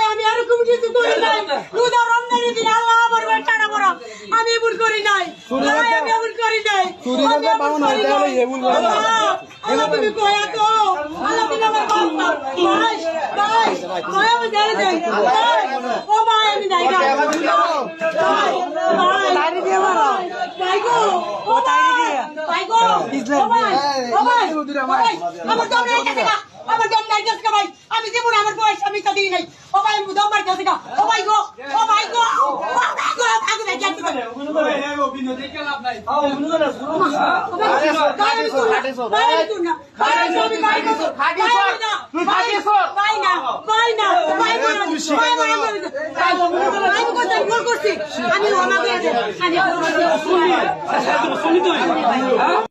আমি আর কিছু করি নাই আমি ভুল করি নাই আমি ভুল করি নাই আল্লাহ তুমি কয়া তো আল্লাহ তুমি আমার ভাই ভাই ভাই আমি জানি যাই ও ভাই আমি নাই ভাই তাইরি দিয়ে মারো ভাই গো ও তাইরি দিয়ে ভাই গো ও ভাই আমার দম নাই কাছে আমার দম নাই কাছে ভাই আমি জীবন আমার বয়স আমি তো দিই নাই ও ভাই দম মার কাছে ও ভাই গো ও ভাই গো ও ভাই গো আগে যাই কাছে বিনোদে কে লাভ নাই আমি